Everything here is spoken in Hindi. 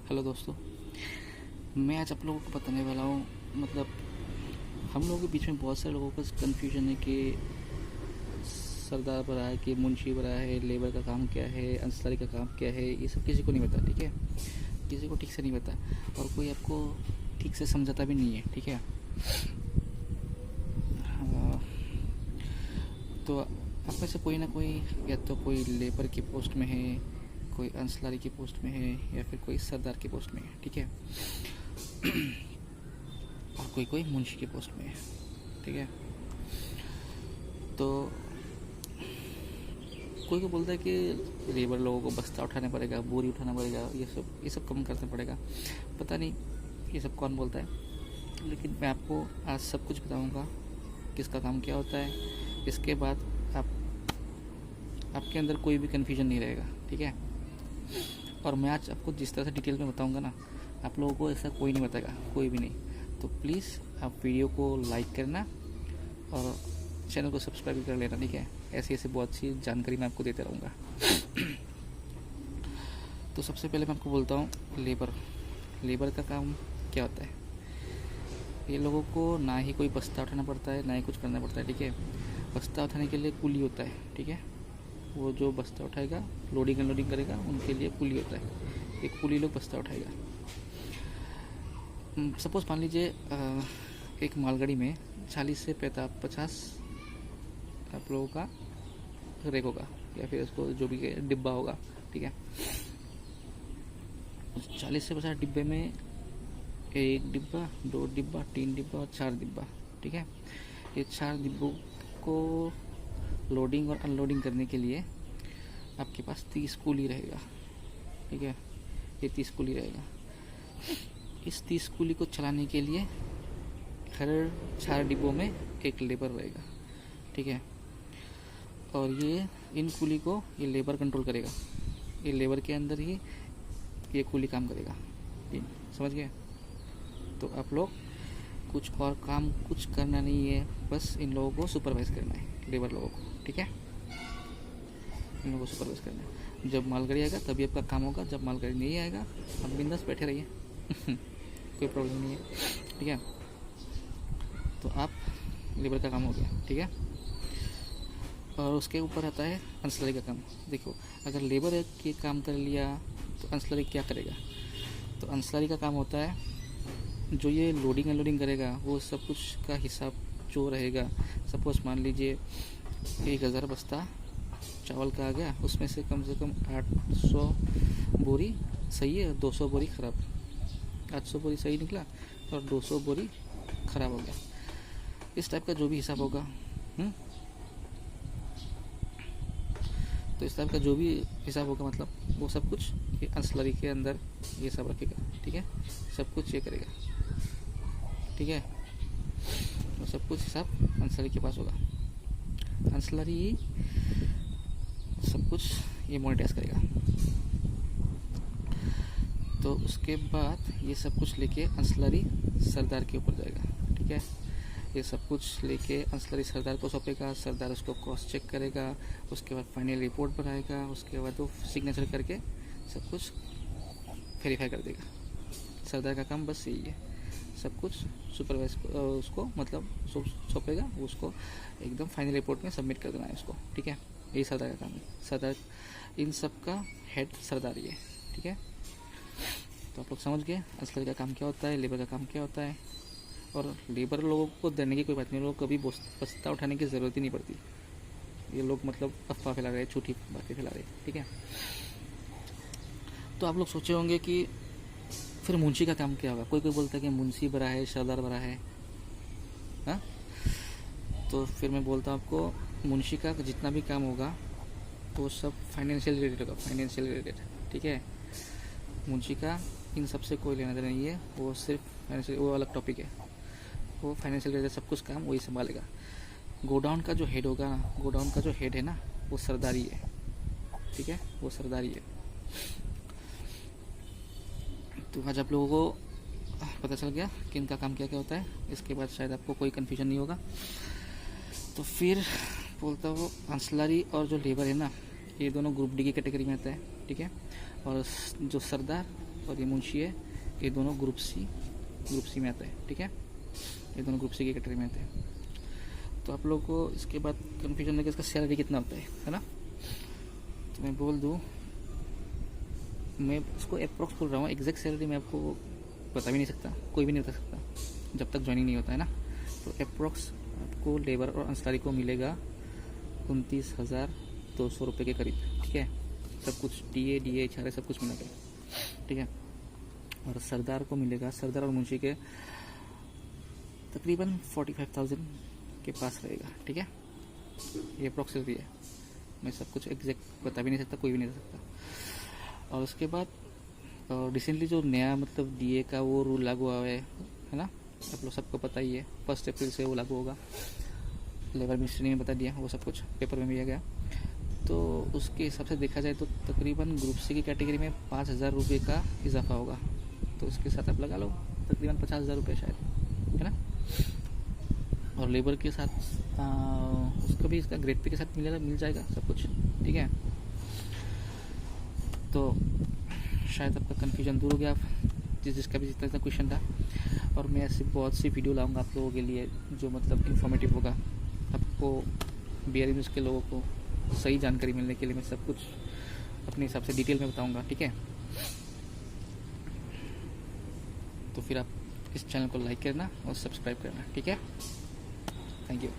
हेलो दोस्तों, मैं आज आप लोगों को बताने वाला हूँ। मतलब हम लोगों के बीच में बहुत सारे लोगों का कन्फ्यूजन है कि सरदार बड़ा है कि मुंशी बड़ा है, लेबर का काम क्या है, अंसलारी का काम क्या है, ये सब किसी को नहीं पता। ठीक है, किसी को ठीक से नहीं पता और कोई आपको ठीक से समझाता भी नहीं है। ठीक है, तो आप में से कोई ना कोई या तो कोई लेबर की पोस्ट में है, कोई अंसलारी की पोस्ट में है या फिर कोई सरदार की पोस्ट में है। ठीक है, और कोई कोई मुंशी की पोस्ट में है। ठीक है, तो कोई को बोलता है कि लेबर लोगों को बस्ता उठाना पड़ेगा, बोरी उठाना पड़ेगा, ये सब कम करना पड़ेगा। पता नहीं ये सब कौन बोलता है, लेकिन मैं आपको आज सब कुछ बताऊंगा किसका काम क्या होता है। इसके बाद आपके अंदर कोई भी कन्फ्यूजन नहीं रहेगा। ठीक है, और मैं आज आपको जिस तरह से डिटेल में बताऊंगा ना, आप लोगों को ऐसा कोई नहीं बताएगा, कोई भी नहीं। तो प्लीज़ आप वीडियो को लाइक करना और चैनल को सब्सक्राइब कर लेना। ठीक है, ऐसी ऐसी बहुत सी जानकारी मैं आपको देते रहूँगा। तो सबसे पहले मैं आपको बोलता हूँ लेबर का काम क्या होता है। ये लोगों को ना ही कोई बस्ता उठाना पड़ता है, ना ही कुछ करना पड़ता है। ठीक है, बस्ता उठाने के लिए कुली होता है। ठीक है, वो जो बस्ता उठाएगा, लोडिंग अनलोडिंग करेगा, उनके लिए कुली होता है। एक कुली लोग बस्ता उठाएगा। सपोज़ मान लीजिए एक मालगाड़ी में 40 से 50 आप लोगों का रेक होगा या फिर उसको जो भी डिब्बा होगा। ठीक है, 40 से 50 डिब्बे में 1 डिब्बा, 2 डिब्बा, 3 डिब्बा और 4 डिब्बा। ठीक है, ये 4 डिब्बों को लोडिंग और अनलोडिंग करने के लिए आपके पास 30 कूली रहेगा। ठीक है, ये 30 कूली रहेगा। इस 30 कूली को चलाने के लिए हर 4 डिब्बों में एक लेबर रहेगा। ठीक है, और ये इन कूली को ये लेबर कंट्रोल करेगा। ये लेबर के अंदर ही ये कूली काम करेगा। समझ गए? तो आप लोग कुछ और काम कुछ करना नहीं है, बस इन लोगों को सुपरवाइज करना है, लेबर लोगों को। ठीक है, इन लोगों को सुपरवाइज करना है। जब मालगाड़ी आएगा तभी आपका काम होगा, जब मालगाड़ी नहीं आएगा आप बिंदास बैठे रहिए। कोई प्रॉब्लम नहीं है। ठीक है, तो आप लेबर का काम हो गया। ठीक है, और उसके ऊपर आता है अंसलारी का काम। देखो, अगर लेबर के काम कर लिया तो अंसलारी क्या करेगा? तो अंसलारी का काम होता है जो ये लोडिंग अनलोडिंग करेगा, वो सब कुछ का हिसाब जो रहेगा। सपोज मान लीजिए 1000 बस्ता चावल का आ गया, उसमें से कम 800 बोरी सही है, 200 बोरी ख़राब। 800 बोरी सही निकला और 200 बोरी ख़राब हो गया। इस टाइप का जो भी हिसाब होगा, तो इस टाइप का जो भी हिसाब होगा, मतलब वो सब कुछ ये अंसलारी के अंदर ये सब रखेगा। ठीक है, सब कुछ ये करेगा। ठीक है, तो सब कुछ हिसाब अंसलारी के पास होगा। अंसलारी सब कुछ ये मॉनिटाइज करेगा। तो उसके बाद ये सब कुछ लेके अंसलारी सरदार के ऊपर जाएगा। ठीक है, ये सब कुछ लेके अंसलारी सरदार को सौंपेगा। सरदार उसको क्रॉस चेक करेगा, उसके बाद फाइनल रिपोर्ट बनाएगा, उसके बाद वो सिग्नेचर करके सब कुछ वेरीफाई कर देगा। सरदार का काम बस यही है, सब कुछ सुपरवाइज उसको मतलब सौंपेगा, उसको एकदम फाइनल रिपोर्ट में सबमिट कर देना है उसको। ठीक है, यही सरदार का काम है। सरदार इन सब का हेड सरदार ही है। ठीक है, तो आप लोग समझ गए अंसलारी का काम क्या होता है, लेबर का काम क्या होता है। और लेबर लोगों को देने की कोई बात नहीं, लोग कभी बस्ता उठाने की ज़रूरत ही नहीं पड़ती। ये लोग मतलब अफवाह फैला रहे हैं, झूठी बातें फैला रहे हैं। ठीक है, तो आप लोग सोचे होंगे कि फिर मुंशी का काम क्या होगा। कोई कोई बोलता है कि मुंशी बड़ा है, सरदार बड़ा है। हाँ, तो फिर मैं बोलता हूँ आपको, मुंशी का जितना भी काम होगा वो सब फाइनेंशियल रिलेटेड होगा, फाइनेंशियल रिलेटेड। ठीक है, मुंशी का इन सब से कोई लेना देना नहीं है, वो सिर्फ फाइनेंशियल, वो अलग टॉपिक है। वो फाइनेंशियल रिलेटेड सब कुछ काम वही संभालेगा। गोडाउन का जो हेड होगा ना, गोडाउन का जो हेड है ना, वो सरदारी है। ठीक है, वो सरदारी है। तो आज आप लोगों को पता चल गया कि इनका काम क्या क्या होता है। इसके बाद शायद आपको कोई कन्फ्यूजन नहीं होगा। तो फिर बोलता हूँ, अंसलारी और जो लेबर है ना, ये दोनों ग्रुप डी की कैटेगरी में आता है। ठीक है, और जो सरदार और ये मुंशी है, ये दोनों ग्रुप सी में आते हैं, ठीक है। ये दोनों ग्रुप सी की कैटेगरी में आते हैं। तो आप लोगों को इसके बाद कन्फ्यूजन है कि इसका सैलरी कितना होता है ना। तो मैं बोल दूँ, मैं इसको अप्रॉक्स बोल रहा हूँ, एग्जैक्ट सैलरी मैं आपको बता भी नहीं सकता, कोई भी नहीं बता सकता जब तक ज्वाइनिंग नहीं होता है ना। तो अप्रॉक्स आपको लेबर और अंसारी को मिलेगा 29,200 रुपये के करीब, ठीक है। सब कुछ डी ए HRA सब कुछ मिला के, ठीक है। और सरदार को मिलेगा, सरदार और मुंशी के तकरीबन 45,000 के पास रहेगा, ठीक है। ये अप्रॉक्स सैलरी है, मैं सब कुछ एग्जैक्ट बता भी नहीं सकता, कोई भी नहीं बता सकता। और उसके बाद रिसेंटली जो नया मतलब DA का वो रूल लागू हुआ है ना, आप लोग सबको पता ही है, 1 अप्रैल से वो लागू होगा। लेबर मिनिस्ट्री ने बता दिया, वो सब कुछ पेपर में भी आ गया। तो उसके हिसाब से देखा जाए तो तकरीबन ग्रुप सी की कैटेगरी में 5,000 रुपये का इजाफा होगा। तो उसके साथ आप लगा लो तकरीबन 50,000 रुपये शायद, है ना। और लेबर के साथ उसको भी इसका ग्रेड पे के साथ मिल जाएगा सब कुछ, ठीक है। तो शायद आपका कन्फ्यूजन दूर हो गया, जिसका भी जितना क्वेश्चन था। और मैं ऐसी बहुत सी वीडियो लाऊंगा आप लोगों के लिए जो मतलब इन्फॉर्मेटिव होगा, आपको BR न्यूज़ के लोगों को सही जानकारी मिलने के लिए मैं सब कुछ अपने हिसाब से डिटेल में बताऊंगा, ठीक है। तो फिर आप इस चैनल को लाइक करना और सब्सक्राइब करना, ठीक है। Thank you.